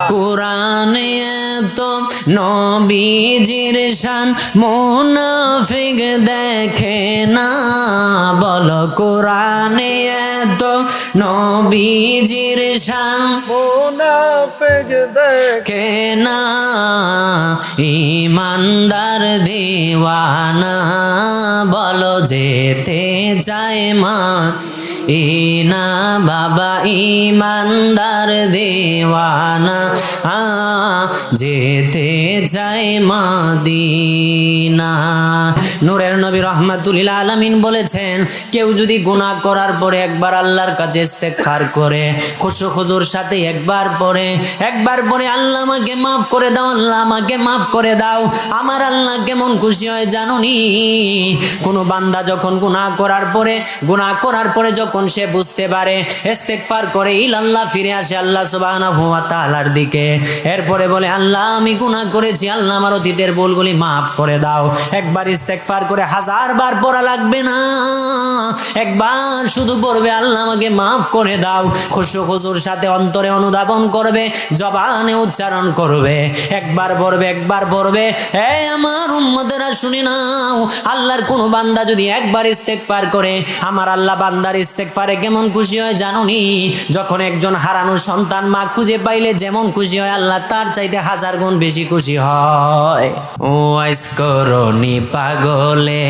কোরআনে তো নবীজির শান মুনাফিক দেখে না, বলো কোরআনে তো নবীজির শান মুনাফিক দেখে না, ইমানদার দিওয়ানা, বলো যেতে চায় মা ইনা বাবা ইমানদার দিওয়ানা, যেতে চায় মদিনা। নূরের নবী রাহমাতুল আলামিন বলেছেন, কেউ যদি গুনাহ করার পরে একবার আল্লাহর কাছে ইস্তেগফার করে, খুশু খুজুর সাথে একবার পরে আল্লাহ আমাকে মাফ করে দাও, আল্লাহ আমাকে মাফ করে দাও, আমার আল্লাহ কেমন খুশি হয় জানুনি? কোন বান্দা যখন গুনাহ করার পরে যখন সে বুঝতে পারে, ইস্তেগফার করে ইলাল্লাহ ফিরে আসে আল্লাহ সুবহানাহু ওয়া তাআলার দিকে, এরপরে বলে আল্লাহ আমি গুনাহ করেছি, আল্লাহ আমার অতীতের ভুলগুলি মাফ করে দাও। একবার ইস্তেগফার করে 1000 বার পড়া লাগবে না, একবার শুধু পড়বে আল্লাহ আমাকে মাফ করে দাও, খুশু খুজুর সাথে অন্তরে অনুধাবন করবে, জবানে উচ্চারণ করবে, একবার পড়বে। এই আমার উম্মতেরা শুনে নাও, আল্লাহর কোন বান্দা যদি একবার ইস্তেগফার করে, আমার আল্লাহ বান্দার ইস্তেগফারে কেমন খুশি হয় জানুনি? যখন একজন হারানো সন্তান মা খুঁজে পাইলে যেমন খুশি হয়, আল্লাহ তার চাইতে 1000 গুণ বেশি খুশি হয়। ও আইস করনি পাগলে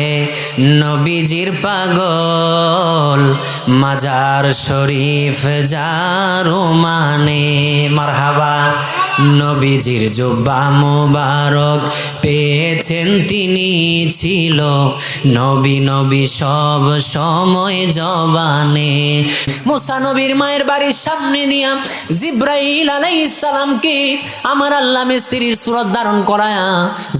নবীজির পাগল, মাজার শরীফ যারো মানে, মারহাবা। নবীজির জুব্বা মুবারক পেয়েছেন তিনি, ছিল নবী সব সময় জবানে। মুসা নবীর মায়ের বাড়ির সামনে দিয়া জিব্রাইল আলাইহিস সালামকে আমার আল্লাহ মিস্ত্রির সূরত ধারণ করায়া,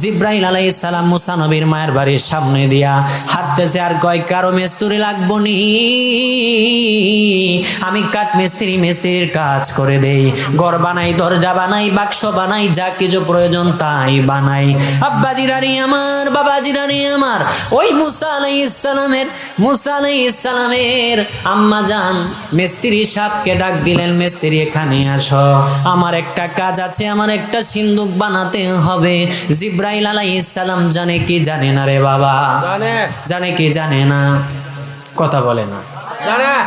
জিব্রাইল আলাইহিস সালাম মুসা নবীর মায়ের বাড়ির সামনে দিয়া হাঁটতেছে, আর কয় কারো মিস্ত্রি লাগবো নি, আমি কাঠ মিস্ত্রির কাজ করে দেই, ঘর বানাই, দরজা বানাই, বাক্স বানাই, যা কিছু প্রয়োজন তাই বানাই। আব্বাজিরানি আমার, বাবাজিরানি আমার, ওই মুসা আলাইহিস সালামের আম্মা জান মিস্ত্রি সাহেবকে ডাক দিলেন, মিস্ত্রি এখানে আসো, আমার একটা কাজ আছে, আমার একটা সিন্দুক বানাতে হবে। জিব্রাইল আলাইহিস সালাম জানে কি জানে না রে বাবা? জানে কি জানে না? কথা বলে না।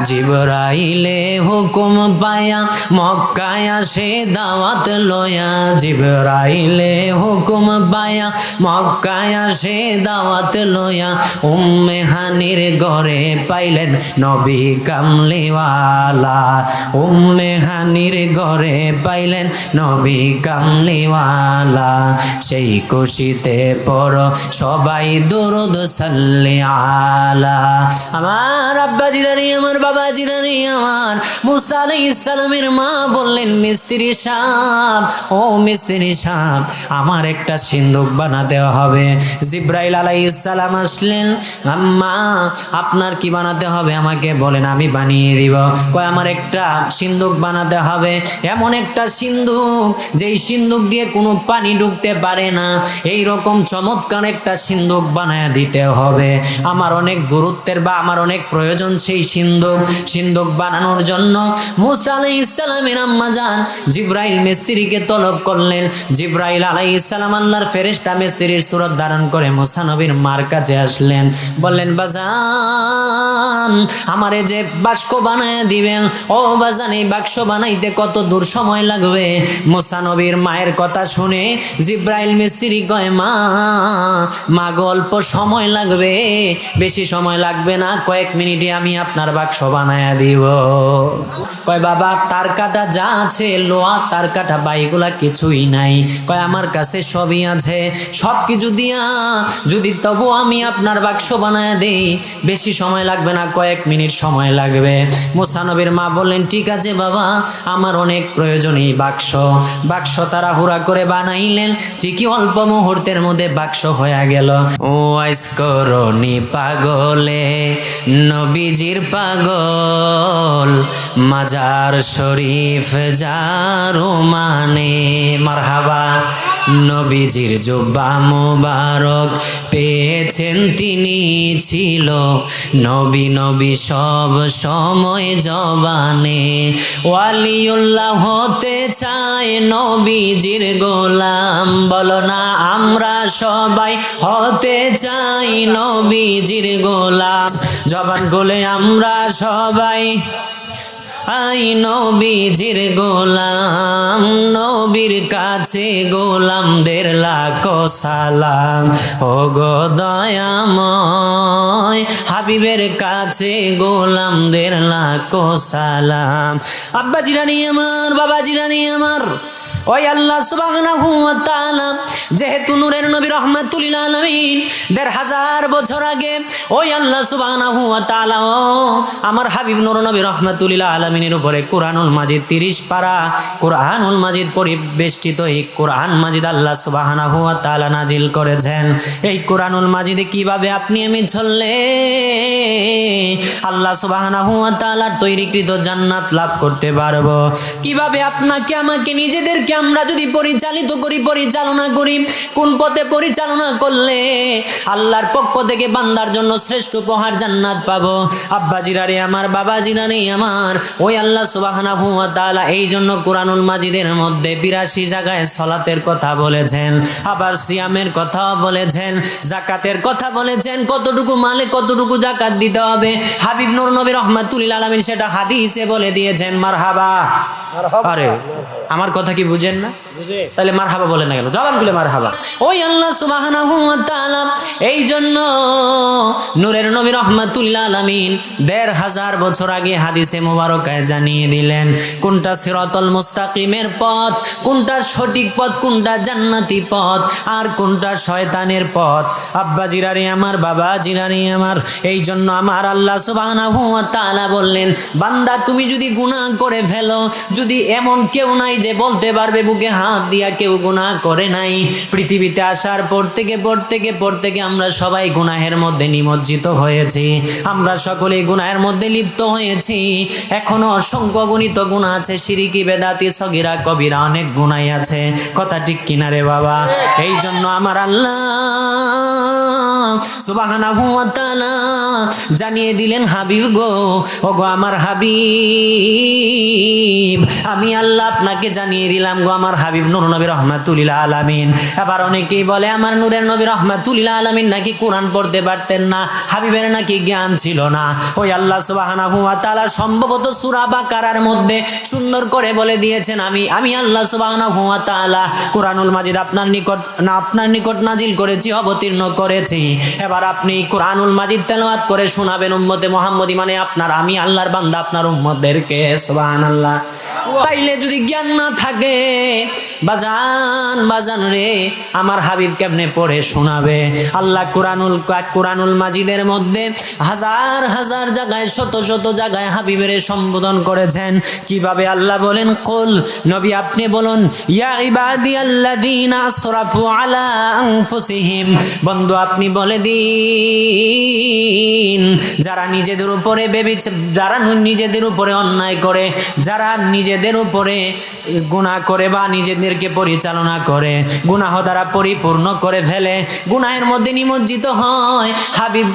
জিবরাইলে হুকুম পায়া মক্কায় আসে দাওয়াত লয়া, জিবরাইলে হুকুম পায়া মক্কায় আসে দাওয়াত লয়া, উম্মে হানির ঘরে পাইলেন নবী কামলিওয়ালা, উম্মে হানির ঘরে পাইলেন নবী কামলিওয়ালা, সেই খুশিতে পড়ো সবাই দুরূদ সাল্লি আলা। আমার আব্বাজিরানি আমার, বাবাজিরানি আমার, মুসা আলাইহিস সালামের মা বললেন, মিস্ত্রি সাহেব, ও মিস্ত্রি সাহেব, আমার একটা সিন্দুক বানাতে হবে। জিব্রাইল আলাইহিস সালাম আসলেন, আম্মা আপনার কি বানাতে হবে আমাকে বলেন, আমি বানিয়ে দিব। কয় আমার একটা সিন্দুক বানাতে হবে, এমন একটা সিন্দুক যেই সিন্দুক দিয়ে কোনো পানি ঢুকতে পারে না, এই রকম চমৎকার একটা সিন্দুক বানায় দিতে হবে। আমার অনেক গুরুত্বের বা আমার অনেক প্রয়োজন সেই সিন্দুক বানানোর জন্য মুসা আলাইহিস সালামের আম্মা জান জিব্রাইল মিস্ত্রিকে তলব করলেন। জিব্রাইল আলাইহিস সালাম আল্লাহর ফেরেশতা মিস্ত্রির সূরত ধারণ করে মুসা নবীর মার কাছে আসলেন, বললেন বাজান আমারে যে বাক্স বানায় দিবেন, ও বাজান এই বাক্স বানাইতে কত দূর সময় লাগবে? মুসা নবীর মায়ের কথা শুনে জিব্রাইল মিস্ত্রি কয়, মা অল্প সময় লাগবে, বেশি সময় লাগবে না, কয়েক মিনিটে আমি আপনার বাক্স বানায়া দিব। কয় বাবা তার কাটা যা আছে, লোহা তার কাটা বাইগুলা কিছুই নাই। কয় আমার কাছে সবই আছে, সব কিছু দিয়া যদি তবু আমি আপনার বাক্স বানায়া দেই, বেশি সময় লাগবে না, কয়েক মিনিট সময় লাগবে। মুসা নবীর মা বললেন, ঠিক আছে বাবা, আমার অনেক প্রয়োজন এই বাক্স তাড়াহুড়া করে বানাইলেন, ঠিকই অল্প মুহূর্তের মধ্যে বাক্স হয়ে গেল। ও আইস করনি পাগলে নবীজির পাগল, মাজার শরীফ যারো মানে, মারহাবা। নবীজির জুব্বা মুবারক পেয়েছেন তিনি ছিল নবী নবী সব সময় জবানে। ওয়ালিউল্লাহ হতে চায় নবীজির গোলাম, বলো না আমরা সবাই হতে চাই নবীজির গোলাম। জবান খুলে আমরা সবাই আই নবীজির গোলাম, নবীর কাছে গোলামদের লাখো সালাম। ও গো দয়াময় হাবিবের কাছে গোলামদের লাখো সালাম। আব্বা জিরানি আমার, বাবা জিরানি আমার, ওই আল্লাহ সুবহানাহু ওয়া তাআলা যেহেতু নূরের নবী রাহমাতুল লিল আলামিন ১৫০০ বছর আগে ওই আল্লাহ সুবহানাহু ওয়া তাআলা আমার হাবিব নূর নবী রাহমাতুল লিল আলামিনের উপরে কুরআনুল মাজিদ ৩০ পারা কুরআনুল মাজিদ পরিবেষ্টিত এই কুরআন মাজিদ আল্লাহ সুবহানাহু ওয়া তাআলা নাজিল করেছেন। এই কুরআনুল মাজিদে কিভাবে আপনি আমি চললে আল্লাহ সুবহানাহু ওয়া তাআলার তৈরিকৃত জান্নাত লাভ করতে পারবো, কিভাবে আপনাকে আমাকে নিজেদেরকে আমরা যদি পরিচালিত করি, পরিচালনা করি, কোন পথে পরিচালনা করলে আল্লাহর পক্ষ থেকে বান্দার জন্য শ্রেষ্ঠ উপহার জান্নাত পাবো। আব্বা জিরারে আমার, বাবা জিরারে আমার, ওই আল্লাহ সুবহানাহু ওয়া তাআলা এই জন্য কুরআনুল মাজিদের মধ্যে ৮২ জায়গায় সালাতের কথা বলেছেন, আবার সিয়ামের কথা বলেছেন, যাকাতের কথা বলেছেন, কতটুকু মালে কতটুকু যাকাত দিতে হবে। হাবিব নূর নবী রাহমাতুল লিল আলামিন সেটা হাদিসে বলে দিয়েছেন। মারহাবা। আরে আমার কথা কি বুঝেন না? তাহলে মারহাবা বলেন না কেন? জবান খুলে মারহাবা। ওই আল্লাহ সুবহানাহু ওয়া তাআলা এই জন্য নূরের নবী রাহমাতুল লিল আলামিন ১৫০০ বছর আগে হাদিসে মুবারকায় জানিয়ে দিলেন কোনটা সিরাতুল মুস্তাকিমের পথ, কোনটা সঠিক পথ, কোনটা জান্নাতি পথ, আর কোনটা শয়তানের পথ। আব্বা জিরারে আমার, বাবা জিরারে আমার, এই জন্য আমার আল্লাহ সুবহানাহু ওয়া তাআলা বললেন, বান্দা তুমি যদি গুনাহ করে ফেলো, যদি এমন কেউ নাই যে বলতে পারবে বুকে হাত দিয়া কেউ গুনাহ করে নাই। পৃথিবীতে আসার পর থেকে আমরা সবাই গুনাহের মধ্যে নিমজ্জিত হয়েছি, আমরা সকলেই গুনাহের মধ্যে লিপ্ত হয়েছি। এখনো অসংখ্য গণিত গুনাহ আছে, শিরকি বেদাতি সগীরা কবিরা অনেক গুনাহ আছে। কথা ঠিক কিনা রে বাবা? এই জন্য আমার আল্লাহ সুবহানাহু ওয়া তাআলা জানিয়ে দিলেন, হাবিব গো, ওগো আমার হাবিব, আমি আল্লাহ আপনাকে জানিয়ে দিলাম গো আমার হাবিব নূর নবী রাহমাতুল লিল আলামিন। এবার অনেকেই বলে আমার নূরের নবী রাহমাতুল লিল আলামিন নাকি কোরআন পড়তে পারতেন না, হাবিবের নাকি জ্ঞান ছিল না। ওই আল্লাহ সুবহানাহু ওয়া তাআলা সম্ভবত সূরা বাকারার মধ্যে সুন্দর করে বলে দিয়েছেন, আমি আল্লাহ সুবহানাহু ওয়া তাআলা কুরআনুল মাজিদ আপনার নিকট নাজিল করেছি, অবতীর্ণ করেছি। এবার আপনি কুরআনুল মাজিদ তেলাওয়াত করে শোনাবেন উম্মতে মুহাম্মদী, মানে আমি আল্লাহর বান্দা আপনার উম্মতদেরকে। সুবহানাল্লাহ। তাইলে যদি জ্ঞান না থাকে বাজান রে, আমার হাবিব কেমনে পড়ে শোনাবে? আল্লাহ কুরআনুল মাজিদের মধ্যে হাজার হাজার জায়গায়, শত শত জায়গায় হাবিবের সম্বোধন করেছেন। কিভাবে? আল্লাহ বলেন, কুল, নবী আপনি বলুন, ইয়া ইবাদিয়াল্লাযীনা আসরাফু আলা আনফুসিহিম, বন্ধু আপনি বলে দিন যারা নিজেদের উপরে যারা নিজেদের উপরে অন্যায় করে, যারা নিজেদের উপরে গুনাহ করে বা নিজেদেরকে পরিচালনা করে, গুনাহ দ্বারা পরিপূর্ণ করে ফেলে, গুনাহের মধ্যে নিমজ্জিত হয়, হাবিব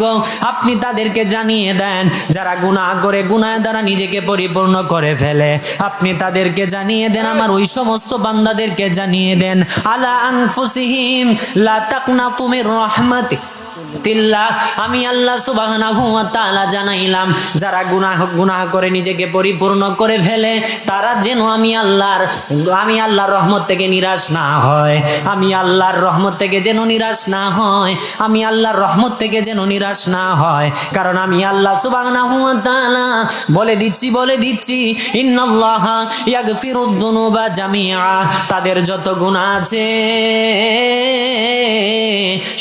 গো আপনি তাদেরকে জানিয়ে দেন, যারা গুনাহ করে, গুনাহ দ্বারা নিজেকে পরিপূর্ণ করে ফেলে, আপনি তাদেরকে জানিয়ে দেন, আমার ওই সমস্ত বান্দাদেরকে জানিয়ে দেন, আলা আনফুসিহিম লা তাকনাতু মির রাহমাতি, আমি আল্লাহ সুবহানাহু ওয়া তাআলা জানাইলাম যারা গুনাহ করে নিজেকে পরিপূর্ণ করে ফেলে, তারা যেন আমি আল্লাহর রহমত থেকে নিরাশ না হয়, আমি আল্লাহর রহমত থেকে যেন নিরাশ না হয়, আমি আল্লাহর রহমত থেকে যেন নিরাশ না হয়। কারণ আমি আল্লাহ সুবহানাহু ওয়া তাআলা বলে দিচ্ছি ইন্নাল্লাহা ইয়াগফিরুদ যুনুবা জামিআ, তাদের যত গুনাহ আছে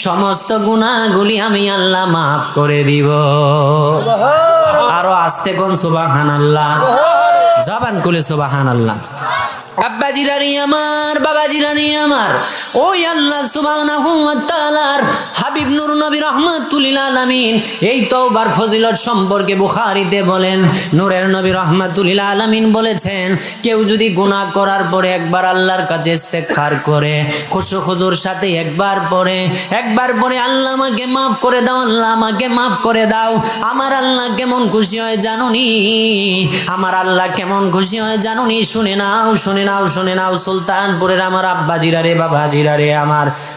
সমস্ত গুনাহগুলি আমি আল্লাহ মাফ করে দিব। আরো আস্তে কোন সুবহানাল্লাহ, জবান খুলে সুবহানাল্লাহ। আব্বা জিরানি আমার, বাবা জিরানি আমার, ওই আল্লাহ সুবহানাহু ওয়া তাআলার হাবিব নূর নবী রাহমাতুল আলামিন এই তওবার ফজিলত সম্পর্কে বুখারীতে বলেন, নূরের নবী রাহমাতুল আলামিন বলেছেন, কেউ যদি গুনাহ করার পরে একবার আল্লাহর কাছে ইস্তেগফার করে, খুশু খুজুর সাথে একবার পরে আল্লাহ আমাকে মাফ করে দাও, আল্লাহ আমাকে মাফ করে দাও, আমার আল্লাহ কেমন খুশি হয় জানুনি, আমার আল্লাহ কেমন খুশি হয় জানুনি। শুনে নাও সুলতানপুরের আমার আব্বাজিরা রে বাবাজিরা রে,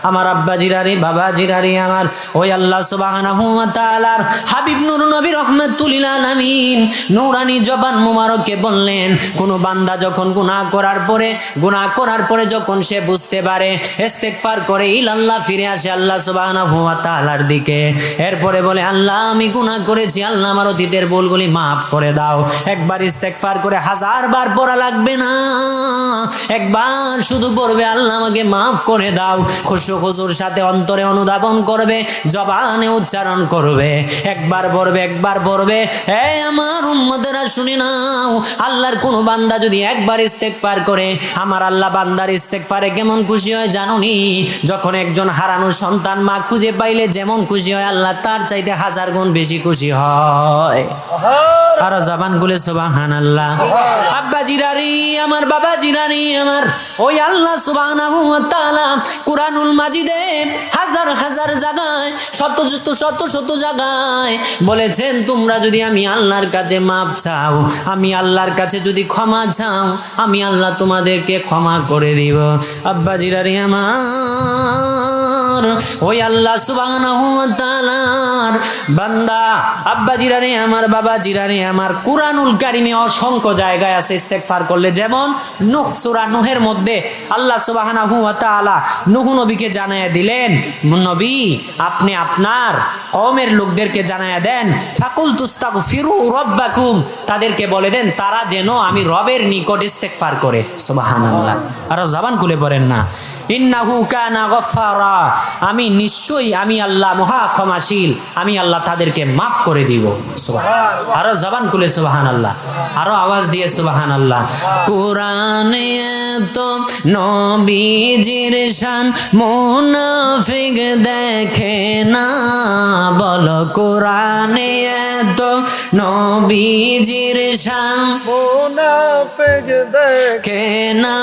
আমার আব্বাজিরা রে বাবাজিরা রে আমার, ওই আল্লাহ সুবহানাহু ওয়া তাআলার হাবিব নূর নবী রাহমাতুল আলামিন নূরানি জবান মুবারকে বললেন, কোন বান্দা যখন গুনাহ করার পরে যখন সে বুঝতে পারে, ইস্তেগফার করে ইলাল্লাহ ফিরে আসে আল্লাহ সুবহানাহু ওয়া তাআলার দিকে, এরপরে বলে, আল্লাহ আমি গুনাহ করেছি, আল্লাহ আমার অতীতের ভুলগুলি মাফ করে দাও। একবার ইস্তেগফার করে 1000 বার পড়া লাগবে না, একবার শুধু পড়বে, আল্লাহ আমাকে মাফ করে দাও। খুশু খুজুর সাথে অন্তরে অনুধাবন করবে, জবানে উচ্চারণ করবে, একবার পড়বে। এই আমার উম্মতেরা শুনে নাও, আল্লাহর কোন বান্দা যদি একবার ইস্তেগফার করে, আমার আল্লাহ বান্দার ইস্তেগফারে কেমন খুশি হয় জানুনি? যখন একজন হারানো সন্তান মা খুঁজে পাইলে যেমন খুশি হয়, আল্লাহ তার চাইতে 1000 গুণ বেশি খুশি হয়। আর জবান খুলে সুবহানাল্লাহ। আব্বা জিরারি আমার, বাবা জিরারি আমার, ওই আল্লাহ সুবহানাহু ওয়া তাআলা কুরআনুল মাজিদে হাজার জায়গায়, শত জায়গায় বলেছেন, তোমরা যদি আমি আল্লাহর কাছে মাপ চাও, আমি আল্লাহর কাছে যদি ক্ষমা চাও, আমি আল্লাহ তোমাদেরকে ক্ষমা করে দিব। আব্বা জিরারি আমার, ওই আল্লাহ সুবহানাহু ওয়া তাআলার বান্দা আব্বা জিরানি আমার, বাবা জিরানি আমার, কুরআনুল কারীমে অসংখ্য জায়গায় আছে ইস্তেগফার করলে। যেমন নূহ, সূরা নূহের মধ্যে আল্লাহ সুবহানাহু ওয়া তাআলা নূহ নবীকে জানায়া দিলেন, নবী আপনি আপনার কওমের লোকদেরকে জানায়া দেন, ফাকুল তুস্তাগফিরু রাব্বাকুম, তাদেরকে বলে দেন তারা যেন আমি রবের নিকট ইস্তেগফার করে। সুবহানাল্লাহ। আর জবান খুলে পড়েন না, ইন্নাহু কানা গফফারা, আমি নিশ্চয়ই আমি আল্লাহ মহা ক্ষমাশীল, আমি আল্লাহ তাদেরকে মাফ করে দিব। সুবহানাল্লাহ। আরো জবান খুলে সুবহানাল্লাহ, আরো আওয়াজ দিয়ে সুবহানাল্লাহ। কোরআনে তো নবীজির শান মুনাফিক দেখে না, বলো কোরআনে তো নবীজির শান মুনাফিক দেখে না,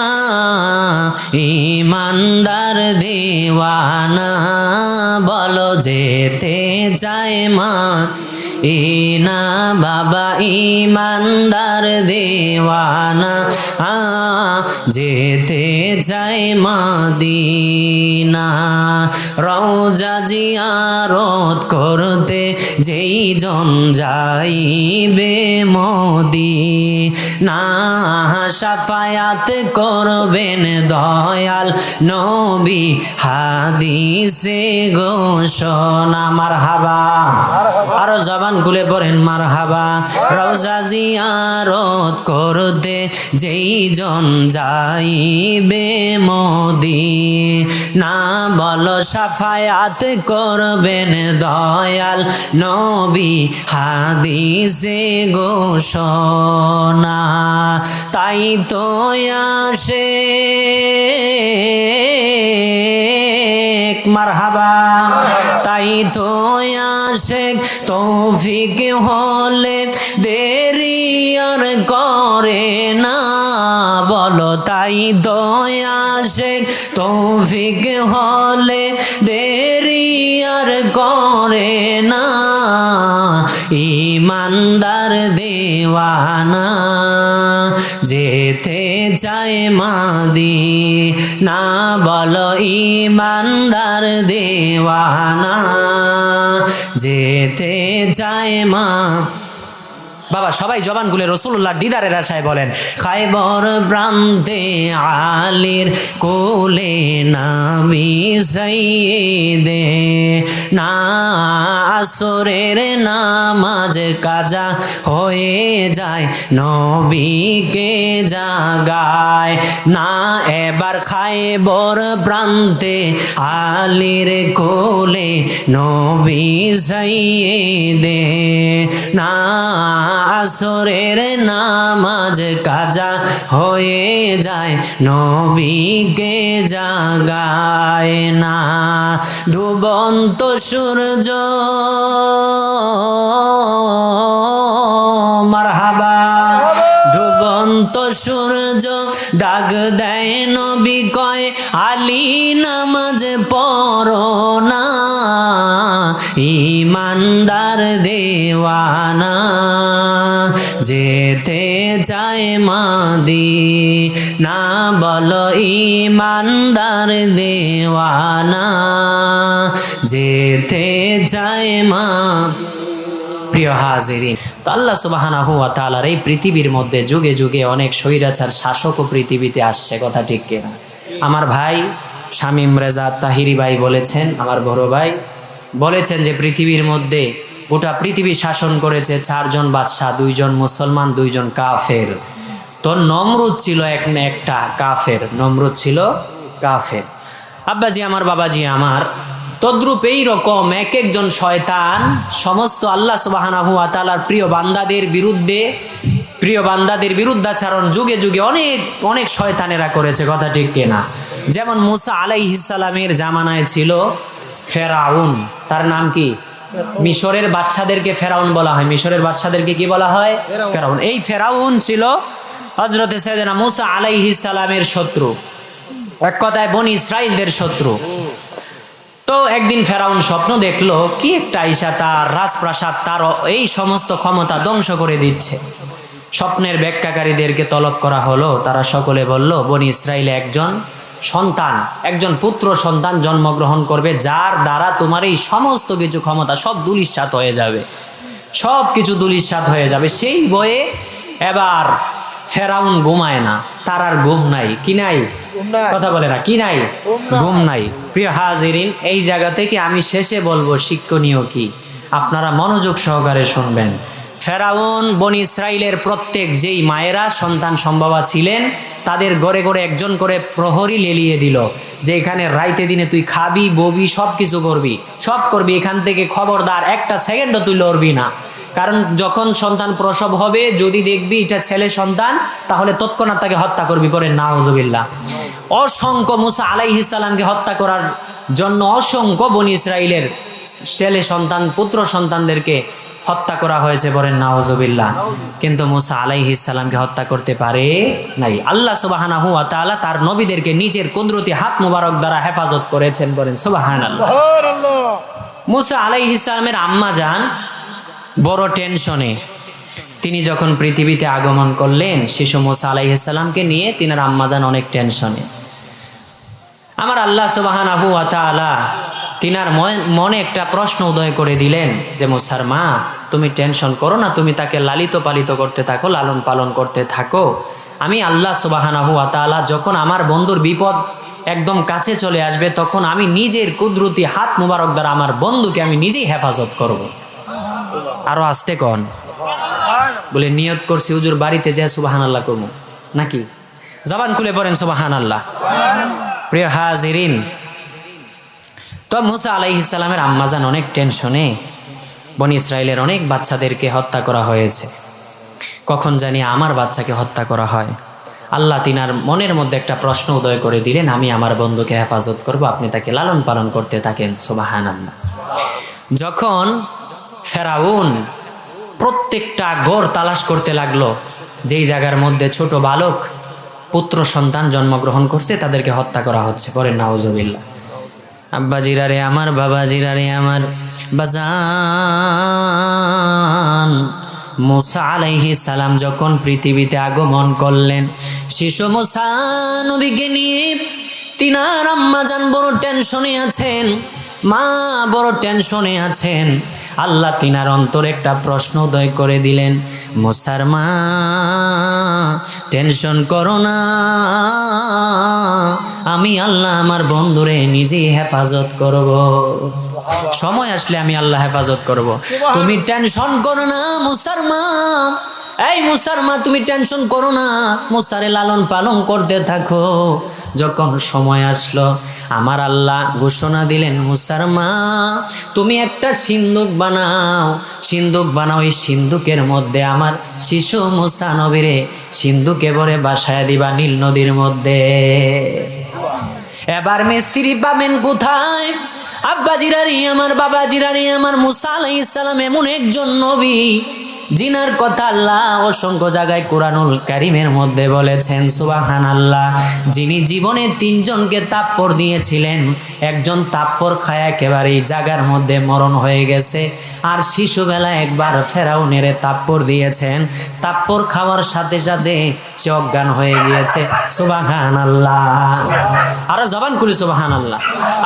ইমানদার দিওয়ানা, বলো যেতে চায় মা ইনা, বাবা ইমানদার দিওয়ানা, যেতে চায় মদিনা। রওজা জিয়ারত করতে যেই জন যাইবে মদিনা, শাফায়াত করবেন দয়াল নবী, হাদিসে ঘোষণা। মারহাবা। আরো জবান খুলে পড়েন মারহাবা। রওজা জিয়ারত করতে যেই জন যাইবে মদিনা, বলো শাফায়াত করবেন দয়াল নবী, হাদিসে ঘোষণা। তাই তো আসে মারহাবা, তাই তো আসে তৌফিক হলে দেরি আর করে না, বলো তাই তো আসে তৌফিক হলে দেরি আর করে না, ইমানদার দিওয়ানা, যেতে চায় মদিনা, বলো ইমানদার দিওয়ানা, যেতে চায় মা। বাবা সবাই জবান খুলে রাসূলুল্লাহ দিদারের আশায় বলেন, খায়বর প্রান্তে আলীর কোলে নবী সাইয়্যিদে না, আসরের নামাজ কাজা হয়ে যায় নবীকে জাগায় না, এবার খায়বর প্রান্তে আলীর কোলে নবী সাইয়্যিদে না, আসরের নামাজ কাজা হয়ে যায়, নবীকে জাগায় না। ডুবন্ত সূর্য মারহাবা, ডুবন্ত সূর্য ডাক দেয়, নবী কয় আলী নামাজ পড়ো না, ইমানদার দেওয়ানা যেতে চায় মদিনা, বলো ইমানদার দেওয়ানা যেতে চায় মা। প্রিয় হাজিরিন, তো আল্লাহ সুবহানাহু ওয়া তাআলার এই পৃথিবীর মধ্যে যুগে যুগে অনেক স্বৈরাচার শাসকও পৃথিবীতে আসছে, কথা ঠিক কিনা? আমার ভাই শামীম রেজা তাহিরি ভাই বলেছেন, আমার বড় ভাই বলেছেন যে পৃথিবীর মধ্যে গোটা পৃথিবী শাসন করেছে 4 জন বাদশাহ, 2 জন মুসলমান, 2 জন কাফের। তো নমরুদ ছিল একটা কাফের, নমরুদ ছিল কাফের। আব্বাজি আমার, বাবাজি আমার, তদ্রূপ এই রকম এক একজন শয়তান সমস্ত আল্লাহ সুবহানাহু ওয়া তাআলার প্রিয় বান্দাদের বিরুদ্ধাচরণ যুগে যুগে অনেক অনেক শয়তানেরা করেছে, কথা ঠিক কিনা? যেমন মুসা আলাইহিস সালামের জামানায় ছিল ফেরাউন, তার নাম কি? মিশরের বাদশাদেরকে ফেরাউন বলা হয়। মিশরের বাদশাদেরকে কি বলা হয়? ফেরাউন। এই ফেরাউন ছিল হযরতে সাইয়েদনা মুসা আলাইহিস সালামের শত্রু, এক কথায় বনি ইসরাইলদের শত্রু। তো একদিন ফেরাউন স্বপ্ন দেখলো কি একটা আইসা তার রাজপ্রাসাদ, তার এই সমস্ত ক্ষমতা ধ্বংস করে দিচ্ছে। স্বপ্নের ব্যাখ্যাকারীদেরকে তলব করা হলো, তারা সকলে বলল বনি ইসরাইলে একজন পুত্র সন্তান জন্মগ্রহণ করবে, যার দ্বারা তোমার এই সমস্ত কিছু ক্ষমতা সব ধূলিসাৎ হয়ে যাবে, সব কিছু ধূলিসাৎ হয়ে যাবে। সেই বয়ে এবার ফেরাউন ঘুমায় না, তার আর ঘুম নাই। কি নাই? কথা বলে না, কি নাই? ঘুম নাই। প্রিয় হাজিরিন, এই জায়গা থেকে আমি শেষে বলবো শিক্ষণীয় কি, আপনারা মনোযোগ সহকারে শুনবেন। ফেরাউন বনি ইসরাইলের প্রত্যেক যেই মায়েরা সন্তান সম্ভবা ছিলেন তাদের ঘরে ঘরে একজন করে প্রহরী লেলিয়ে দিল, যে এখানে রাইতে দিনে তুই খাবি, ববি, সব কিছু করবি, সব করবি, এখান থেকে খবরদার একটা সেকেন্ডও তুই লড়বি না। কারণ যখন সন্তান প্রসব হবে, যদি দেখবি এটা ছেলে সন্তান, তাহলে তৎক্ষণাৎ তাকে হত্যা করবি। পরে নাউজুবিল্লাহ। অসংখ্য মুসা আলাইহিস সালামকে হত্যা করার জন্য অসংখ্য বনি ইসরাইলের ছেলে সন্তান, পুত্র সন্তানদেরকে হত্যা করা হয়েছে, বলেন নাউজুবিল্লাহ। কিন্তু মুসা আলাইহিস সালামকে হত্যা করতে পারে নাই। আল্লাহ সুবহানাহু ওয়া তাআলা তার নবীদেরকে নিজের কুদরতি হাত মুবারক দ্বারা হেফাজত করেছেন, বলেন সুবহানাল্লাহ। মুসা আলাইহিস সালামের আম্মা জান বড় টেনশনে, তিনি যখন পৃথিবীতে আগমন করলেন শিশু মুসা আলাইহিস সালামকে নিয়ে, তিনার আম্মা জান অনেক টেনশনে। আমার আল্লাহ সুবহানাহু ওয়া তাআলা তিনার মনে একটা প্রশ্ন উদয় করে দিলেন যে মুসার মা, তুমি টেনশন করো না, তুমি তাকে লালিত পালিত করতে থাকো, লালন পালন করতে থাকো। আমি আল্লাহ সুবহানাহু ওয়া তাআলা যখন আমার বন্ধুর বিপদ একদম কাছে চলে আসবে, তখন আমি নিজের কুদরতি হাত মুবারক দ্বারা আমার বন্ধুকে আমি নিজেই হেফাজত করব। আরো আস্তে কন, বলে নিয়ত করছি হুজুর বাড়িতে যায় সুবহানাল্লাহ করব নাকি? জবান খুলে পড়েন সুবহানাল্লাহ। প্রিয় হাজিরিন, তো মুসা আলাইহিস সালামের আম্মাজান অনেক টেনশনে, বনি ইসরাইলের অনেক বাচ্চাদেরকে হত্যা করা হয়েছে, কখন জানি আমার বাচ্চাকে হত্যা করা হয়। আল্লাহ তিনার মনের মধ্যে একটা প্রশ্ন উদয় করে দিলেন, আমি আমার বন্ধুকে হেফাজত করব, আপনি তাকে লালন পালন করতে থাকেন। সুবহানাল্লাহ। যখন ফেরাউন প্রত্যেকটা ঘর তালাশ করতে লাগলো, যেই জায়গার মধ্যে ছোট বালক পুত্র সন্তান জন্মগ্রহণ করছে তাদেরকে হত্যা করা হচ্ছে, বলেন নাউজুবিল্লাহ। আব্বা জিরারে আমার, বাবা জিরারে আমার, বাজান মুসা আলাইহিস সালাম যখন পৃথিবীতে আগমন করলেন, শিশু মুসা নবীকে নিয়ে তিনার আম্মা জান বড় টেনশনে আছেন, মা বড় টেনশনে আছেন। আল্লাহ তিনার অন্তরে একটা প্রশ্ন উদয় করে দিলেন, মুসার মা টেনশন করো না, আমি আল্লাহ আমার বন্ধুরে নিজেই হেফাজত করব, সময় আসলে আমি আল্লাহ হেফাজত করব, তুমি টেনশন করো না মুসার মা, এই মুসার মা তুমি টেনশন করো না, মুসারে লালন পালন করতে থাকো। যখন সময় আসলো আমার আল্লাহ ঘোষণা দিলেন, মুসার মা তুমি একটা সিন্দুক বানাও, সিন্দুক বানাও, এই সিন্দুকের মধ্যে আমার শিশু মুসা নবীরে সিন্দুকে ভরে বাসায় দিবা নীল নদীর মধ্যে। এবার মিস্ত্রি পাবেন কোথায়? আব্বা জিরানি আমার, বাবা জিরানি আমার, মুসা আলাইহিস সালাম এমন একজন নবী জিনার কথা আল্লাহ অসংখ্য জায়গায় কোরআনুল কারীমের মধ্যে বলেছেন সুবহানাল্লাহ। যিনি জীবনে 3 জনকে তাপ্পর দিয়েছিলেন, একজন তাপ্পর খায় একেবারে এই জায়গার মধ্যে মরণ হয়ে গেছে, আর শিশুবেলা একবার ফেরাউনের তাপ্পর দিয়েছেন, তাপ্পর খাওয়ার সাথে সাথে সে অজ্ঞান হয়ে গিয়েছে। সুবহানাল্লাহ, আর জবান খুলি সুবহানাল্লাহ।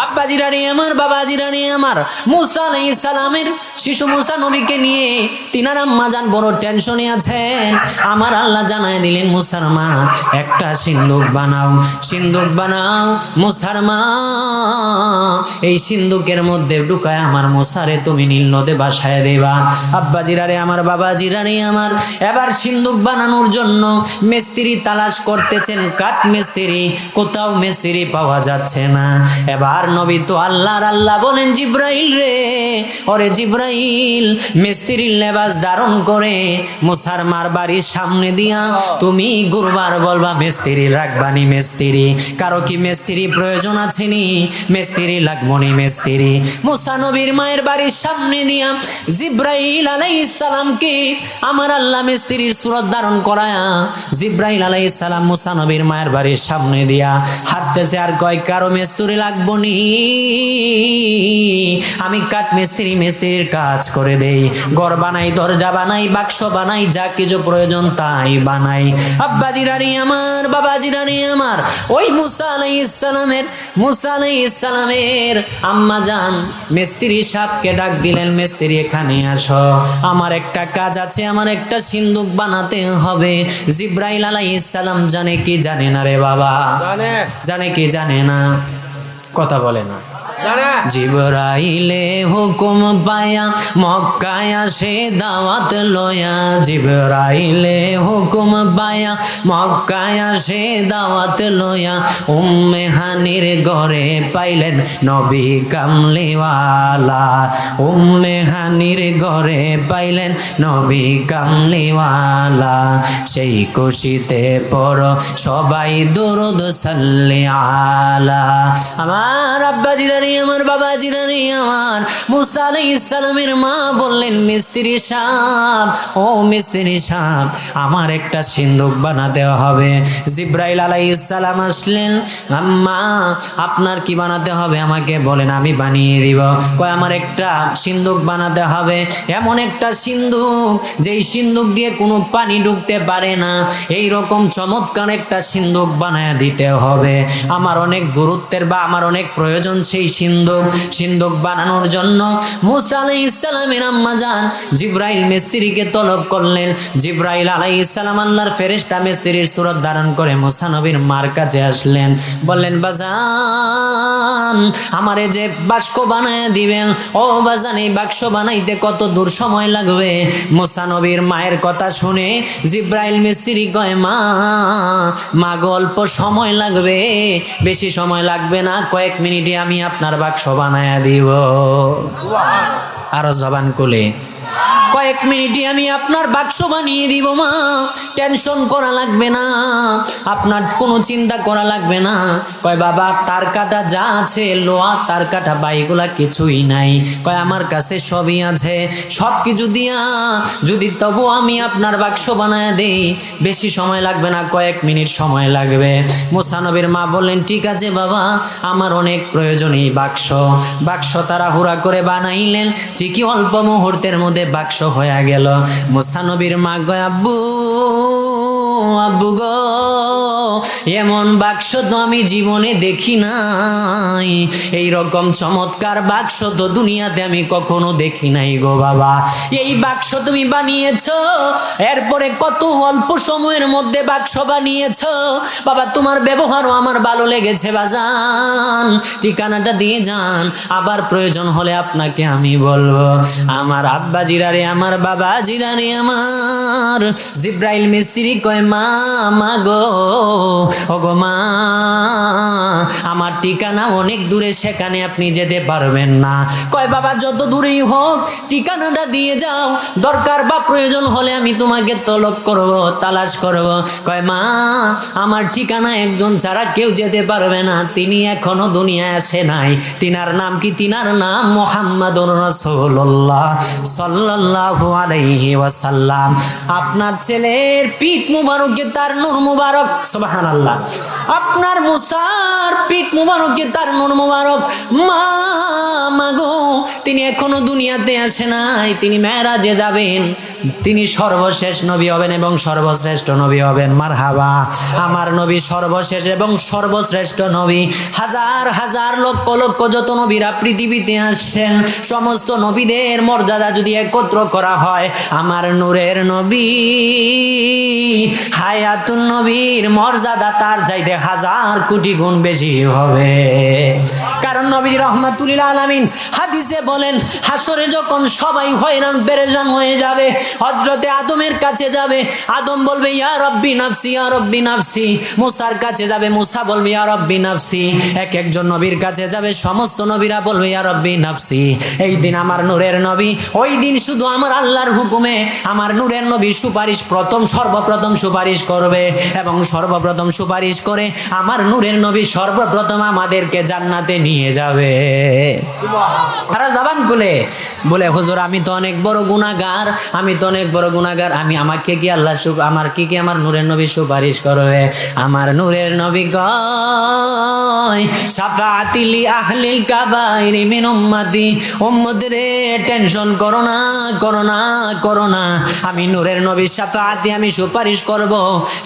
আব্বা জিরানি আমার, বাবা জিরানি আমার, মুসা আলাইহিস সালামের শিশু মুসা নবীকে নিয়ে তিনারা জান বড় টেনশনে আছেন। আমার আল্লাহ জানায় দিলেন, মুসার মা একটা সিন্দুক বানাও, সিন্দুক বানাও মুসার মা, এই সিন্দুকের মধ্যে ঢুকায় আমার মুসারে তুমি নীল নদে বাসায় দেবা। আব্বা জিরারে আমার, বাবা জিরারে আমার, এবার সিন্দুক বানানোর জন্য মিস্ত্রি তালাশ করতেছেন, কাঠ মিস্ত্রি, কোথাও মিস্ত্রি পাওয়া যাচ্ছে না। এবার নবী তো আল্লাহর আল্লাহ বলেন, জিব্রাইল রে, ওরে জিব্রাইল মিস্ত্রির লেবাস ধারণ করে মুসার মার বাড়ির সামনে দিয়া তুমি গুরবার বলবা মিস্ত্রি রাখবানি মিস্ত্রি, কারো কি মিস্ত্রি প্রয়োজন আছে নি? মিস্ত্রি লাগবনি মিস্ত্রি। মুসা নবীর মায়ের বাড়ির সামনে দিয়া জিব্রাইল আলাইহিস সালামকে আমার আল্লাহ মিস্ত্রির সুরত ধারণ করায়া জিব্রাইল আলাইহিস সালাম মুসা নবীর মায়ের বাড়ির সামনে দিয়া হাঁটতেছে, আর কয় কারো মিস্ত্রি লাগবনি, আমি কাঠ মিস্ত্রি, মিস্ত্রির কাজ করে দেই, ঘর বানাই, দরজা বানাই, বাক্স বানাই, যা কিছু প্রয়োজন তাই বানাই। আব্বা জিরানি আমার, বাবা জিরানি আমার, ওই মুসা আলাইহিস সালামের আম্মা জান মিস্ত্রি সাহেবকে ডাক দিলেন, মিস্ত্রি এখানে আসো, আমার একটা কাজ আছে, আমার একটা সিন্দুক বানাতে হবে। জিব্রাইল আলাইহিস সালাম জানে কি জানে না রে বাবা? জানে কি জানে না? কথা বলে না। জিবরাইলে হুকুম পায়া মক্কায় আসে দাওয়াত লয়া, জিবরাইলে হুকুম পায়া মক্কায় আসে দাওয়াত লয়া, উম্মে হানির ঘরে পাইলেন নবী কামলিওয়ালা, উম্মে হানির ঘরে পাইলেন নবী কামলিওয়ালা, সেই খুশিতে পড় সবাই দুরূদ সাল্লি আলা। আমার আব্বা জিরানি আমার, বাবা জিরানি আমার, মুসা আলাইহিস সালামের মা বললেন, মিস্ত্রি সাহেব, ও মিস্ত্রি সাহেব, আমার একটা সিন্দুক বানাতে হবে। জিব্রাইল আলাইহিস সালাম আসলেন, আম্মা আপনার কি বানাতে হবে আমাকে বলেন, আমি বানিয়ে দিব। কয় আমার একটা সিন্দুক বানাতে হবে, এমন একটা সিন্দুক যেই সিন্দুক দিয়ে কোনো পানি ঢুকতে পারে না, এই রকম চমৎকার একটা সিন্দুক বানায় দিতে হবে। আমার অনেক গুরুত্বের বা আমার অনেক প্রয়োজন সেই সিন্দুক বানানোর জন্য মুসা আলাইহিস সালামের আম্মা জান জিব্রাইল মিস্ত্রিকে তলব করলেন। জিব্রাইল আলাইহিস সালাম আল্লাহর ফেরেশতা মিস্ত্রির সুরত ধারণ করে মুসা নবীর মার কাছে আসলেন, বললেন, বাজান আমারে যে বাক্স বানায় দিবেন, ও বাজান এই বাক্স বানাইতে কত দূর সময় লাগবে? মুসা নবীর মায়ের কথা শুনে জিব্রাইল মিস্ত্রি কয়, মা অল্প সময় লাগবে, বেশি সময় লাগবে না, কয়েক মিনিটে আমি আপনার বাক্স বানায়া দিব। আরো জবান খুলে, কয়েক মিনিটে আমি আপনার বাক্স বানিয়ে দিব মা, টেনশন করা লাগবে না, আপনার কোনো চিন্তা করা লাগবে না। কয় বাবা তার কাটা যা আছে, লোহা তার কাটা বাইগুলা কিছুই নাই। কয় আমার কাছে সবই আছে, সব কিছু দিয়া যদি তবু আমি আপনার বাক্স বানায় দেই, বেশি সময় লাগবে না, কয়েক মিনিট সময় লাগবে। মুসা নবীর মা বললেন, ঠিক আছে বাবা, আমার অনেক প্রয়োজন এই বাক্স তারা হুড়া করে বানাইলেন, ঠিকই অল্প মুহূর্তের মধ্যে বাক্স হয়ে গেল। মুসা নবীর মা কয়, আব্বু গো, এমন বাক্স তো আমি জীবনে দেখি নাই, এই রকম চমৎকার বাক্স তো দুনিয়াতে আমি কখনো দেখি নাই গো বাবা। এই বাক্স তুমি বানিয়েছো, এরপরে কত অল্প সময়ের মধ্যে বাক্স বানিয়েছো বাবা, তোমার ব্যবহারও আমার ভালো লেগেছে বাজান, ঠিকানাটা দিয়ে যান, আবার প্রয়োজন হলে আপনাকে আমি বলবো। আমার আব্বা জিরারে আমার বাবা জিদানি আমার জিব্রাইল মিস্ত্রি কয় মা মা গো ওগো মা আমার ঠিকানা অনেক দূরে, সেখানে আপনি যেতে পারবেন না। কয় বাবা যত দূরেই হোক ঠিকানাটা দিয়ে যাও, দরকার বা প্রয়োজন হলে আমি তোমাকে তলব করব, তালাশ করব। কয় মা আমার ঠিকানা একজন ছাড়া কেউ যেতে পারবে না, তিনি এখনো দুনিয়ায় আসে নাই। তিনার নাম কি? তিনার নাম মুহাম্মাদুর রাসূলুল্লাহ সাল্লাল্লাহু আলাইহি ওয়াসাল্লাম। আপনার ছেলের পিঠ মুবারকে তার নূর মুবারক, সুবহানাল্লাহ। আপনার মুসার পিঠ মুবারকে তার নূর মুবারক। মা মাগো তিনি এখনো দুনিয়াতে আসে নাই, তিনি মেরাজে যাবেন, তিনি সর্বশেষ নবী হবেন এবং সর্বশ্রেষ্ঠ নবী হবেন। মারহাবা। আমার নবী সর্বশেষ এবং সর্বশ্রেষ্ঠ নবী। হাজার হাজার লক্ষ লক্ষ যত নবীরা পৃথিবীতে আসছেন, সমস্ত নবীদের মর্যাদা যদি একত্র করা হয়, আমার নূরের নবী হায়াতুন নবীর মর্যাদা তার চাইতে হাজার কোটি গুণ বেশি হবে। কারণ নবী রহমাতুল আলামিন হাদিসে বলেন, হাসরে যখন সবাই হয়রান পেরেশান হয়ে যাবে, হযরতে আদমের কাছে যাবে, আদম বলবে ইয়া রব্বি নাফসি ইয়া রব্বি নাফসি। মুসার কাছে যাবে, মুসা বলবে ইয়া রব্বি নাফসি। এক একজন নবীর কাছে যাবে, সমস্ত নবীরা বলবে ইয়া রব্বি নাফসি। এই দিন আমার নূরের নবী, ওই দিন শুধু আমার আল্লাহর হুকুমে আমার নূরের নবী সুপারিশ সর্বপ্রথম সুপারিশ করবে, এবং সর্বপ্রথম সুপারিশ করে আমার নূরের নবী সর্বপ্রথম আমাদেরকে জান্নাতে নিয়ে যাবে। তারা জবান খুলে বলে, হুজুর আমি তো অনেক বড় গুনাহগার, আমি তো অনেক বড় গুনাহগার, আমাকে কি আল্লাহ আমার কি আমার নূরের নবী সুপারিশ করবে? আমার নূরের নবী কয় শাফাআতি লি আহলিল কাবাইর মিন উম্মতি। উম্মতের টেনশন করো না, করো না, করো না, আমি নূরের নবী শাফাআতি আমি সুপারিশ করব।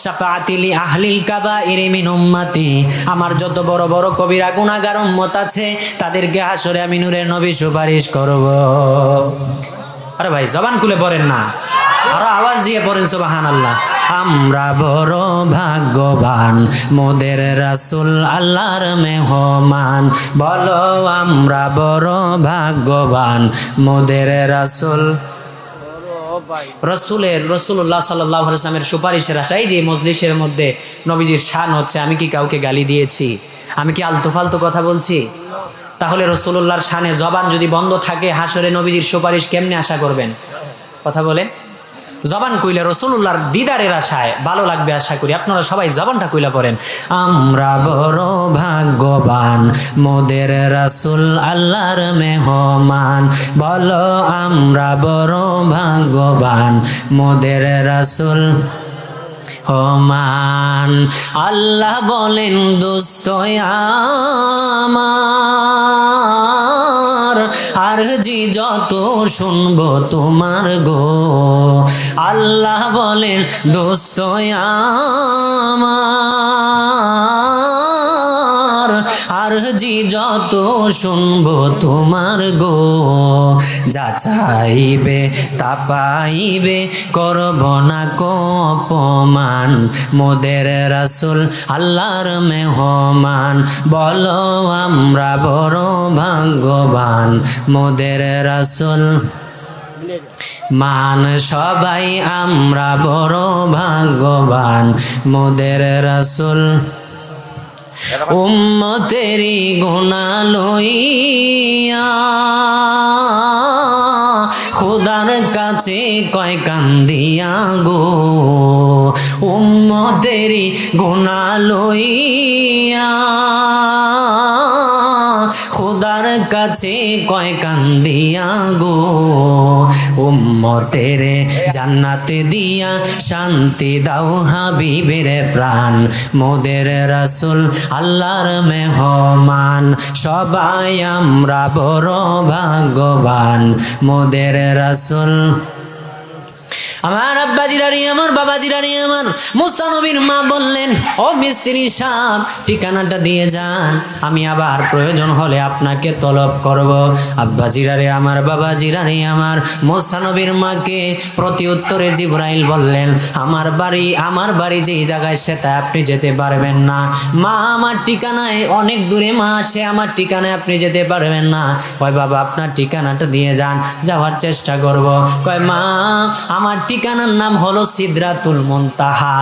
শাফাআতি লি আহলিল কাবাইর মিন উম্মতি, আমার যত বড় বড় কবিরা গুনাহগার উম্মত আছে তাদেরকে হাসরে আমি নূরের নবী সুপারিশ করব। আরে ভাই জবান খুলে পড়েন না, আরো আওয়াজ দিয়ে পড়েন সুবহানাল্লাহ। আমরা বড় ভাগ্যবান, মোদের রাসূল আল্লাহর মেহমান। বলো আমরা বড় ভাগ্যবান, মোদের রাসূল রাসূলুল্লাহ সাল্লাল্লাহু আলাইহি ওয়াসাল্লামের সুপারিশের আশায় যে মজলিসের মধ্যে নবীজির শান হচ্ছে। আমি কি কাউকে গালি দিয়েছি? আমি কি আলতু ফালতু কথা বলছি? তাহলে রাসূলুল্লাহর শানে জবান যদি বন্ধ থাকে, হাসরে নবীজির সুপারিশ কেমনে আশা করবেন? কথা বলেন। জবান কইলে রাসূলুল্লাহর দিদারের আশায় ভালো লাগবে আশা করি। আপনারা সবাই জবানটা কইলা পড়েন, আমরা বড় ভাগ্যবান, মোদের রাসূল আল্লাহর মেহমান। বলো আমরা বড় ভাগ্যবান, মোদের রাসূল ওমান। আল্লাহ বলেন দোস্ত আমার, আর জি যত শুনবো তোমার গো। আল্লাহ বলেন দোস্ত আমার, আর জি যত শুনবো তোমার গো। যা চাইবে তা পাইবে, করব না কো অপমান, মোদের রাসূল আল্লাহর মেহমান। বলো আমরা বড় ভাগ্যবান, মোদের রাসূল মান। সবাই আমরা বড় ভাগ্যবান, মোদের রাসূল উম্মতেরি গুনাহ লইয়া খোদার কাছে কয় কান্দিয়া গো। উম্মতেরি গুনাহ লইয়া খোদার কাছে কয় কান্দিয়া গো। উম্মতের জান্নাতে দিয়া শান্তি দাও হাবিবের প্রাণ, মোদের রাসূল আল্লাহর মেহমান। সবাই আমরা বড় ভাগ্যবান, মোদের রাসূল আমার আব্বাজিরানি আমার বাবাজিরানি আমার মুসা নবীর মা বললেন, ও মিস্ত্রি সাহেব ঠিকানাটা দিয়ে যান, আমি আবার প্রয়োজন হলে আপনাকে তলব করব। আব্বাজিরারে আমার বাবাজিরানি আমার মুসা নবীর মাকে প্রতি উত্তরে জিবরাইল বললেন, আমার বাড়ি যেই জায়গায় সেটা আপনি যেতে পারবেন না। মা আমার ঠিকানায় অনেক দূরে, মা সে আমার ঠিকানায় আপনি যেতে পারবেন না। কয় বাবা আপনার ঠিকানাটা দিয়ে যান, যাওয়ার চেষ্টা করব। কয় মা আমার ঠিকানার নাম হলো সিদরাতুল মুনতাহা।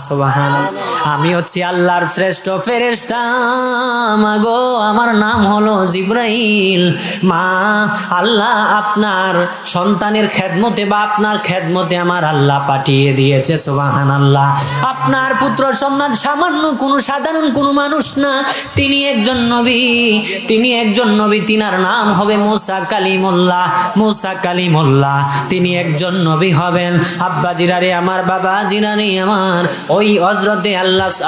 সুবহানাল্লাহ, আমি হচ্ছি আল্লাহর শ্রেষ্ঠ ফেরেশতা, মাগো আমার নাম হলো জিবরাইল। মা আল্লাহ আপনার সন্তানের খেদমতে বা আপনার খেদমতে আমার আল্লাহ পাঠিয়ে দিয়েছে। সুবহানাল্লাহ, আপনার পুত্র সন্তান সামান্য কোনো সাধারণ কোনো মানুষ না, তিনি একজন নবী, তিনি একজন নবী, তিনার নাম হবে মুসা কালিমুল্লাহ। মুসা কালিমুল্লাহ তিনি একজন নবী হবেন। আব্বা জিরারে আমার বাবা জিরানি আমার ওই হযরতে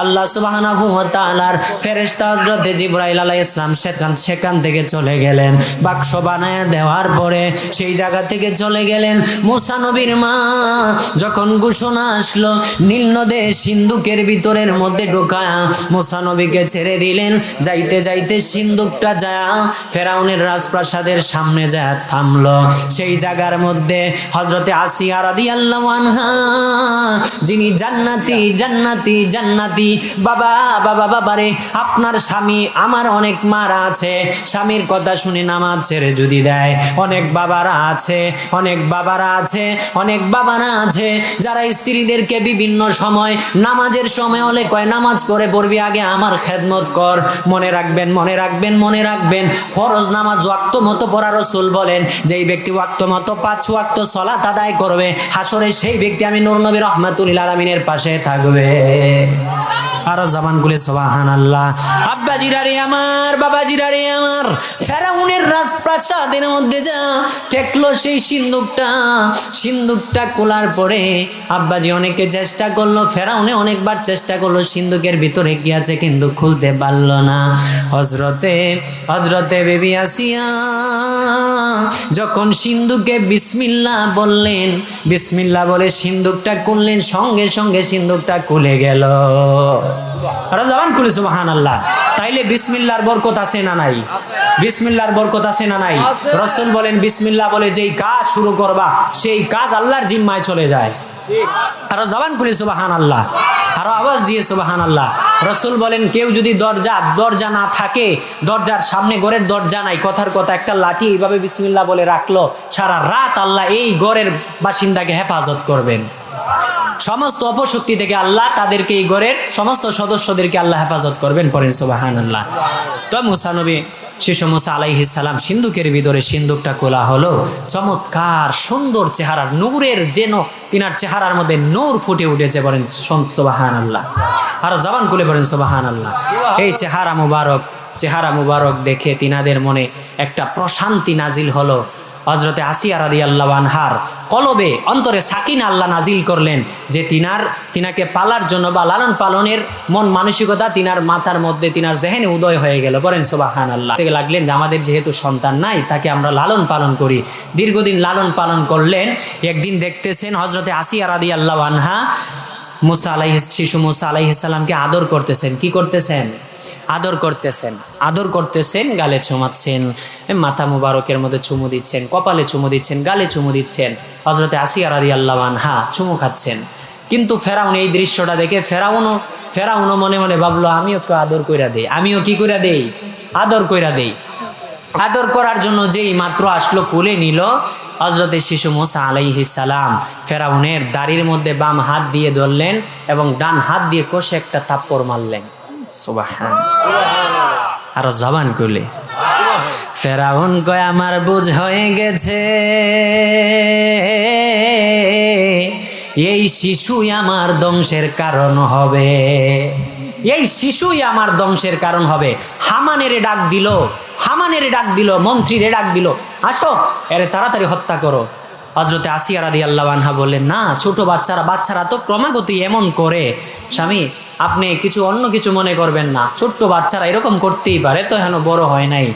আল্লাহ সুবহানাহু ওয়া তাআলার ফেরেশতা হযরতে জিবরাইল আলাইহিস সালাম সেখান থেকে চলে গেলেন। বাক্স বানায় দেওয়ার পরে সেই জায়গা থেকে চলে গেলেন। মুসা নবীর মা যখন ঘোষণা আসলো নীল নদে সিন্ধুকের ভিতরের মধ্যে ঢোকায়া মুসা নবীকে ছেড়ে দিলেন। যাইতে যাইতে সিন্ধুকটা যায় ফেরাউনের রাজপ্রাসাদের সামনে যায় থামলো। সেই জায়গার মধ্যে হযরতে আসিয়া রাদিয়াল্লাহু আনহা, যিনি জান্নাতি জান্নাতি জান্নাতি, বাবারে আপনার স্বামী, আমার অনেক মারা আছে, স্বামীর কথা শুনে নামাজ ছেড়ে যদি দেয়। অনেক বাবারা আছে, অনেক বাবারা আছে, অনেক বাবারা আছে যারা স্ত্রীদেরকে বিভিন্ন সময় নামাজের সময় হলে কয় নামাজ পড়বি, আগে আমার খেদমত কর। মনে রাখবেন, মনে রাখবেন, মনে রাখবেন, ফরজ নামাজ ওয়াক্ত মতো পড়া রাসূল বলেন, যেই ব্যক্তি ওয়াক্ত মতো 5 ওয়াক্ত সালাত আদায় করবে হাসরে সেই ব্যক্তি আমি নূর নবী রাহমাতুল আলামিনের পাশে থাকবে। আর জামান গুলে সুবহানাল্লাহ। আব্বা জিরারে আমার বাবা জিরারে আমার ফেরাউনের রাজপ্রাসাদের মধ্যে যা টেকলো সেই সিন্ধুকটা খোলার পরে আব্বাজি অনেকে চেষ্টা করলো, ফেরাউনে অনেকবার চেষ্টা করলো সিন্ধুকের ভিতরে কি আছে, কিন্তু খুলতে পারলো না। হযরতে বেবি আসিয়া যখন সিন্ধুকে বিসমিল্লাহ বললেন, বিসমিল্লাহ বলে সিন্ধুকটা খুললেন, সঙ্গে সঙ্গে সিন্ধুকটা খুলে গেল। আর জবান খুলে সুবহানাল্লাহ। তাইলে বিসমিল্লাহর বরকত আছে না নাই? বিসমিল্লাহর বরকত আছে না নাই? রাসূল বলেন বিসমিল্লাহ বলে যেই কাজ শুরু করবা সেই কাজ আল্লাহর জিম্মায় চলে যায়। আর জবান খুলে সুবহানাল্লাহ, আরো আওয়াজ দিয়ে সুবহানাল্লাহ। রাসূল বলেন কেউ যদি দরজা না থাকে, দরজার সামনে ঘরের দরজা নাই, কথার কথা একটা লাঠি এইভাবে বিসমিল্লাহ বলে রাখলো, সারা রাত আল্লাহ এই ঘরের বাসিন্দাকে হেফাজত করবেন। সমস্ত অপশক্তি থেকে আল্লাহ তাদেরকে এই ঘরের সমস্ত সদস্যদেরকে আল্লাহ হেফাজত করবেন। পড়েন সুবহানাল্লাহ। তো মুসা নবী, শিশু মুসা আলাইহিস সালাম সিন্ধুকের ভিতরে সিন্ধুকটা খোলা হলো। চমৎকার সুন্দর চেহারার নূরের যেন তিনার চেহারার মধ্যে নূর ফুটে উঠেছে। বলেন সুবহানাল্লাহ। আর জবান খুলে বলেন সুবহানাল্লাহ। এই চেহারা মুবারক দেখে তিনাদের মনে একটা প্রশান্তি নাজিল হলো। হযরতে আসিয়া রাদিয়াল্লাহু আনহার কলবে অন্তরে সাকিনা আল্লাহ নাজিল করলেন, যে তিনাকে পালার জন্য বা লালন পালনের মন মানসিকতা তিনার মাথার মধ্যে, তিনার জেহেনে উদয় হয়ে গেল। বলেন সুবহানাল্লাহ। থেকে লাগলেন যে আমাদের যেহেতু সন্তান নাই, তাকে আমরা লালন পালন করি। দীর্ঘদিন লালন পালন করলেন। একদিন দেখতেছেন হযরতে আসিয়া রাদিয়াল্লাহু আনহা শিশু মুসা আলাইহিস সালামকে আদর করতেছেন। কি করতেছেন? আদর করতেছেন, গালে চুমাচ্ছেন, মাথা মুবারকের মধ্যে চুমু দিচ্ছেন, কপালে চুমু দিচ্ছেন, গালে চুমু দিচ্ছেন। হযরতে আসিয়া রাদিয়াল্লাহু আনহা চুমু খাচ্ছেন। কিন্তু ফেরাউন এই দৃশ্যটা দেখে ফেরাউনও মনে মনে ভাবলো আমিও একটু আদর কইরা দেই, আমিও কি কইরা দেই? আদর কইরা দেই। আদর করার জন্য যেই মাত্র আসলো, কোলে নিল হযরতে শিশু মুসা আলাইহিস সালাম ফেরাউনের দাড়ির মধ্যে বাম হাত দিয়ে ধরলেন এবং ডান হাত দিয়ে কষে একটা থাপ্পড় মারলেন। সুবহানাল্লাহ। আর জবান খুলে ফেরাউন কয় আমার বুঝ হয়ে গেছে, এই শিশুই আমার ধ্বংসের কারণ হবে, এই শিশুই আমার ধ্বংসের কারণ হবে। হামানেরে ডাক দিল, মন্ত্রীরে ডাক দিল, আসো এরে তাড়াতাড়ি হত্যা করো। হযরতে আসিয়া রাদিয়াল্লাহু আনহা বললেন, না, ছোট বাচ্চারা তো ক্রমাগতই এমন করে, স্বামী আপনি অন্য কিছু মনে করবেন না, ছোট্ট বাচ্চারা এরকম করতেই পারে, তো এখনো বড় হয় নাই।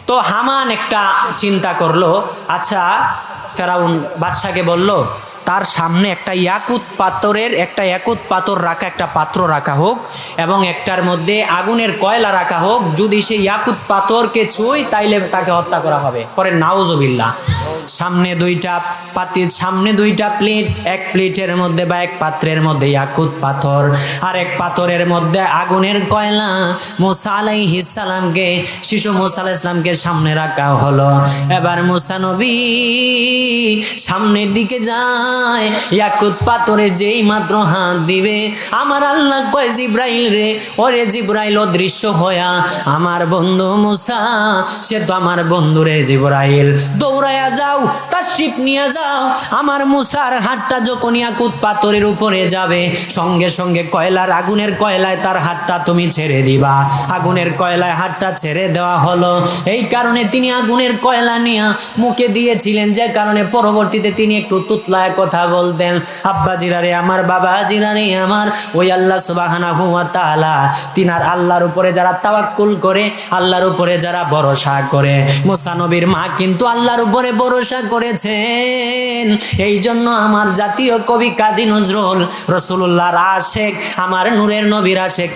তো হামান একটা চিন্তা করলো, আচ্ছা ফেরাউন বাদশাকে বলল তার সামনে একটা ইয়াকুত পাথর রাখা একটা পাত্র রাখা হোক এবং একটার মধ্যে আগুনের কয়লা রাখা হোক, যদি সে ইয়াকুত পাথরকে ছুঁই তাইলে তাকে হত্যা করা হবে। পরে নাউজুবিল্লাহ, সামনে দুইটা প্লেট, এক প্লেটের মধ্যে বা এক পাত্রের মধ্যে ইয়াকুত পাথর আর এক পাথরের মধ্যে আগুনের কয়লা। মুসা আলাইহিস সালামকে, শিশু মুসা আলাইহিস সালামকে সামনে রাখা হলো। এবার মুসা নবী সামনের দিকে যায়, ইয়াকুত পাথরে যেই মাত্র হাত দিবে, আমার আল্লাহ কয় জিব্রাইল রে, ওরে জিব্রাইল অদৃশ্য হয়া আমার বন্ধু মুসা, সে তো আমার বন্ধু রে জিব্রাইল, দৌড়ায়া যাও, তাশরিফ নিয়ে যাও। আমার মুসার হাতটা যখন ইয়াকুত পাথরের উপরে যাবে, সঙ্গে সঙ্গে কয়লার আগুনের কয়লায় তার হাতটা তুমি ছেড়ে দিবা। আগুনের কয়লায় হাতটা ছেড়ে দেওয়া হলো। এই কারণে তিনি আগুনের কয়লা নিয়ে মুখে দিয়েছিলেন, যে কারণে পরবর্তীতে তিনি একটু তুতলায় কথা বলতেন। আব্বা জিরারে আমার, বাবা জিরারে আমার, ওই আল্লাহ সুবহানাহু ওয়া তাআলা, তিনার আল্লাহর উপরে যারা তাওয়াক্কুল করে, আল্লাহর উপরে যারা ভরসা করে, মুসা নবীর মা কিন্তু আল্লাহর উপরে ভরসা করেছেন। এই জন্য আমার জাতীয় কবি কাজী নজরুল, রাসূলুল্লাহর আশেক, আমার নূরের নবীর আশেক,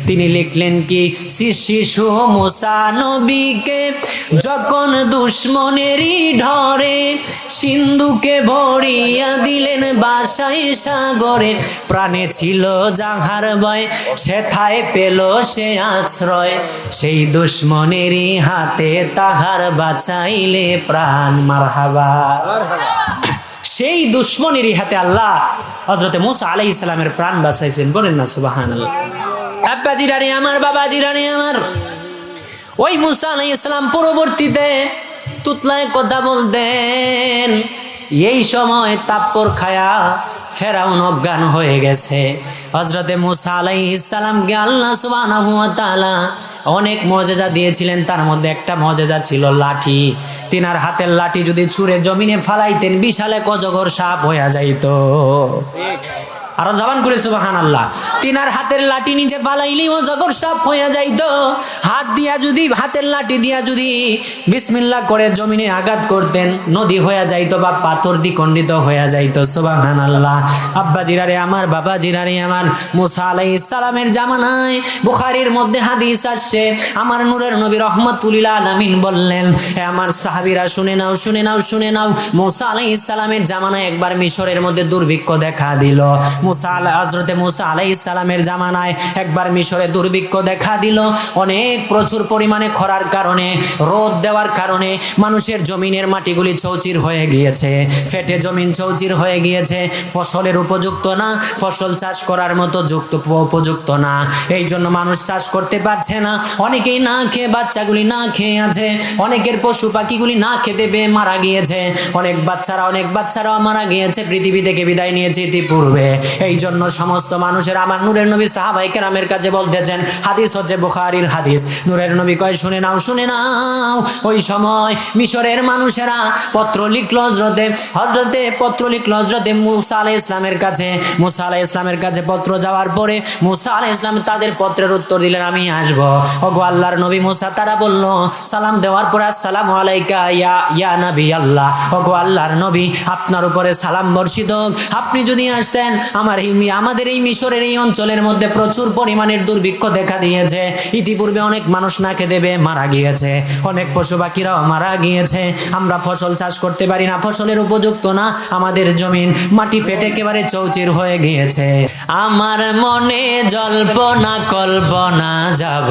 তিনি লিখলেন কি, শিশু মুসা নবীকে যখন দুশ্মনেরই ঢরে সিন্ধুকে ভরিয়া দিলেন বাসায় সাগরে, প্রাণে ছিল যাহার ভয় সেথায় পেল সে আশ্রয়, সেই দুশ্মনেরই হাতে তাহার বাঁচাইলে প্রাণ। মারহাবা। সেই দুশ্মনেরই হাতে আল্লাহ হযরতে মুসা আলাইহিস সালামের প্রাণ বাঁচাইছেন। বলেন না সুবহানাল্লাহ। আব্বা জিরানি আমার, বাবা জিরানি আমার, ওই মুসা আলাইহিস সালাম পরবর্তীতে তুতলায় কথা বলতেন। এই সময় তাপ্পর খায়া ফেরাউন অজ্ঞান হয়ে গেছে। হযরতে মুসা আলাইহিস সালামকে আল্লাহ সুবহানাহু ওয়া তাআলা অনেক মুজিজা দিয়েছিলেন। তার মধ্যে একটা মুজিজা ছিল লাঠি। তিনার হাতের লাঠি যদি ছুঁড়ে জমিনে ফালাইতেন, বিশাল এক অজগর সাপ হয়ে যাইতো। আরো জবান করে সুবহানাল্লাহ। তিনার হাতের লাঠি নিচে ফালাইলি অজগর সাপ হয়ে যাইতো। হাতের লাঠি দিয়া যদি বিসমিল্লাহ করে জমিনে আঘাত করতেন, নদী হয়ে যাইতো বা পাথর দ্বিখণ্ডিত হয়ে যাইতো। সুবহানাল্লাহ। আব্বা জিরারে আমার, বাবা জিরারে আমার, মুসা আলাইহিস সালামের জামানায় বুখারীর মধ্যে হাদিস আসছে, আমার নূরের নবী রাহমাতুল লিল আলামিন বললেন, হে আমার সাহাবীরা শুনে নাও, মুসা আলাইহিস সালামের জামানায় একবার মিশরের মধ্যে দুর্ভিক্ষ দেখা দিল। হযরতে মুসা আলাইহিস সালামের জামানায় একবার মিশরে দুর্ভিক্ষ দেখা দিল। অনেক প্রচুর পরিমাণে খরার কারণে, রোদ দেওয়ার কারণে মানুষের জমিনের মাটিগুলি চৌচির হয়ে গিয়েছে, ফেটে জমিন চৌচির হয়ে গিয়েছে, ফসলের উপযুক্ত না, ফসল চাষ করার মতো উপযুক্ত না। এই জন্য মানুষ চাষ করতে পারছে না। অনেকেই না খেয়ে, বাচ্চাগুলি না খেয়ে আছে, অনেকের পশু পাখিগুলি না খেতে পেয়ে মারা গিয়েছে, অনেক বাচ্চারাও মারা গিয়েছে, পৃথিবী থেকে বিদায় নিয়েছে ইতিপূর্বে। এই জন্য সমস্ত মানুষের, আমার নূরের নবী সাহাবায়ে কেরামের কাছে বলতেছেন, হাদিস হচ্ছে বুখারীর হাদিস, নূরের নবী কয় শুনে নাও। ওই সময় মিশরের মানুষেরা পত্র লিখলো হযরতে মুসা আলাইহিস ইসলামের কাছে। মুসা আলাইহিস ইসলামের কাছে পত্র যাওয়ার পরে মুসা আলাইহিস ইসলাম তাদের পত্রের উত্তর দিলেন, আমি আসবো। ওগো আল্লাহর নবী মুসা, তারা বলল সালাম দেওয়ার পরে, আসসালামু আলাইকা ইয়া নবী আল্লাহ, ওগো আল্লাহর নবী, আপনার উপরে সালাম বর্ষিত হোক। আপনি যদি আসতেন, আমাদের এই মিশরের এই অঞ্চলের মধ্যে প্রচুর পরিমাণের দুর্ভিক্ষ দেখা দিয়েছে। ইতিপূর্বে অনেক মানুষ না খেতে পেয়ে মারা গিয়েছে, অনেক পশু পাখিরাও মারা গিয়েছে। আমরা ফসল চাষ করতে পারি না, ফসলের উপযুক্ত না, আমাদের জমিন মাটি ফেটে একেবারে চৌচির হয়ে গিয়েছে। আমার মনে জল্পনা কল্পনা, যাব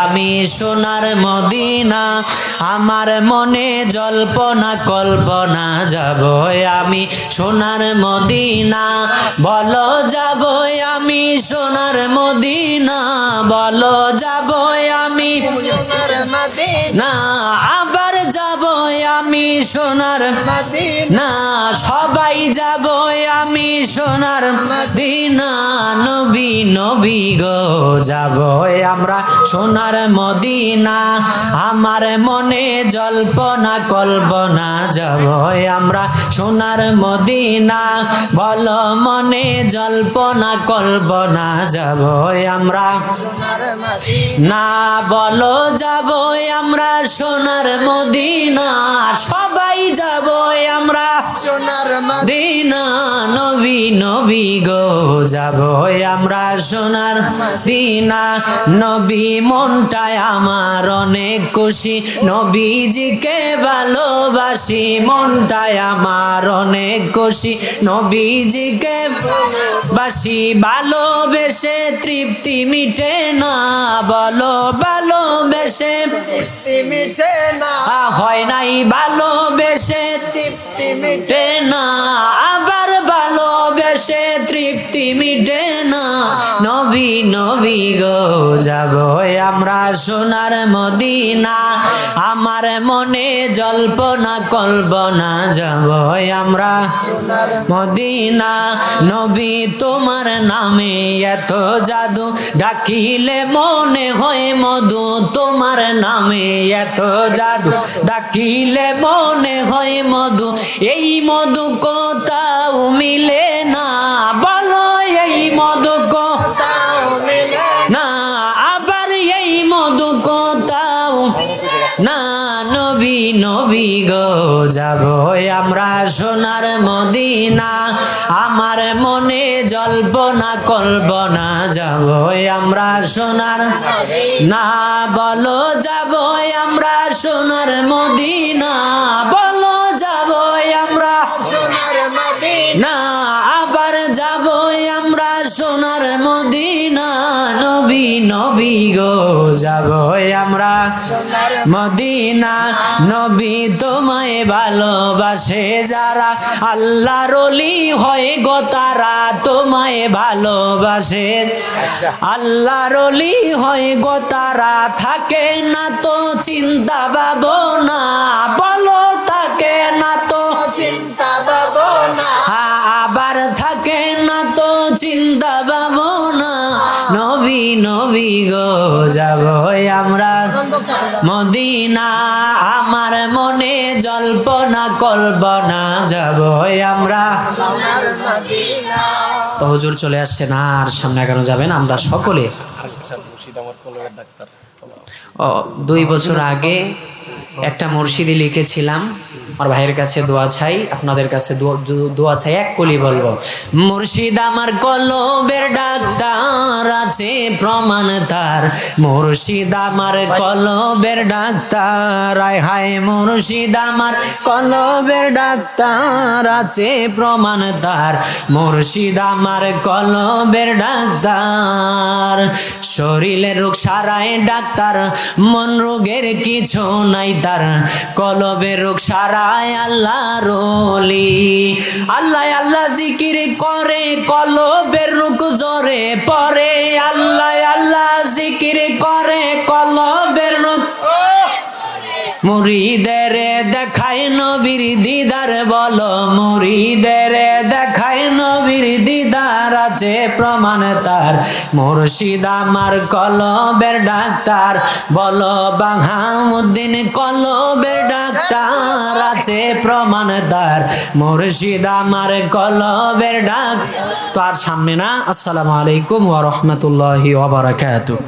আমি সোনার মদিনা। আমার মনে জল্পনা কল্পনা, যাব আমি সোনার মদিনা। বলো যাব আমি সোনার মদিনা, বলো যাব আমি সোনার মদিনা, আবার যাব আমি সোনার মদিনা, সবাই যাব আমি সোনার মদিনা। নবী গো, যাব আমরা সোনার মদিনা। আমার মনে জল্পনা কল্পনা, যাব আমরা সোনার মদিনা। বলো মনে জল্পনা কল্পনা, যাব আমরা সোনার মদিনা। বলো যাব আমরা সোনার মদিনা, সবাই যাব আমরা সোনার মদিনা, নবী নবী গো যাব আমরা সোনার মদিনা। নবী মনটায় আমার অনেক খুশি, নবীজিকে ভালোবাসি, মনটায় আমার অনেক খুশি, নবীজিকে বাসি। ভালোবেসে তৃপ্তি মিটে না, বলো ভালোবেসে তৃপ্তি মিটে না, হয় নাই ভালোবেসে তৃপ্তি মিটে মিটে না, আবার ভালোবেসে তৃপ্তি মিটে না। নবী নবী গো যাব আমরা সোনার মদিনা, আমার মনে জল্পনা কল্পনা যাব আমরা সোনার মদিনা। নবী তোমার নামে এত জাদু, ডাকিলে মনে হয় মধু, তোমার নামে এত জাদু, ডাকিলে মনে হয় মধু, এই মধু কোথাও মিলে না, বলো এই মধু তাও মিলে না, আবার এই মধু কোথাও না। নবী নবী গো যাব আমরা সোনার মদিনা, আমার মনে জল্পনা কল্পনা যাব আমরা সোনার না, বলো যাব আমরা সোনার মদিনা, বলো যাব আমরা সোনার মদিনা, না, আবার যাব আমরা সোনার মদিনা। নবী নবী গো যাব আমরা সোনার মদিনা। নবী তোমায় ভালোবাসে যারা, আল্লাহর ওলি হয় গো তারা, তোমায় ভালোবাসে আল্লাহর ওলি হয় গো তারা, থাকে না তো চিন্তা ভাবনা, বলো থাকে না তো চিন্তা ভাবনা, আবার থাকে না তো চিন্তা ভাবনা। নবী নবী গো যাব আমরা মদিনা, আমার মনে জল্পনা কল্পনা যাব আমরা। সোনার মদিনা। তো হুজুর চলে আসছে না, আর সামনে কেন যাবেন? আমরা সকলে 2 বছর আগে একটা মুর্শিদি লিখেছিলাম, আমার ভাইয়ের কাছে দোয়া চাই, আপনাদের কাছে দোয়া চাই, এক কলি বলবো। মুর্শিদ আমার কলবের ডাক্তার, আছে প্রমাণ তার, মুর্শিদ আমার কলবের ডাক্তার, আয় হায় মুর্শিদ আমার কলবের ডাক্তার, আছে প্রমাণ তার, মুর্শিদ আমার কলবের ডাক্তার। শরীরের রোগ সারায় ডাক্তার, মন রোগের কিছু নাই তার, কলবের রোগ সারায় আল্লাহর ওলি। আল্লাহ আল্লাহ জিকির করে কলবের রোগ জোরে পরে, আল্লাহ আল্লাহ জিকির করে কলবের রোগ। মুরিদের দেখায় নবীর দিদার, বলো মুরিদের দেখায় নবীর দিদার, আছে প্রমাণ তার, মুর্শিদ আমার কলবের ডাক্তার, বলো বাহাউদ্দিন কলবের ডাক্তার, আছে প্রমাণ তার, মুর্শিদ আমার কলবের ডাক্তার। তো আর সামনে না। আসসালামু আলাইকুম ওয়া রাহমাতুল্লাহি ওয়া বারাকাতুহু।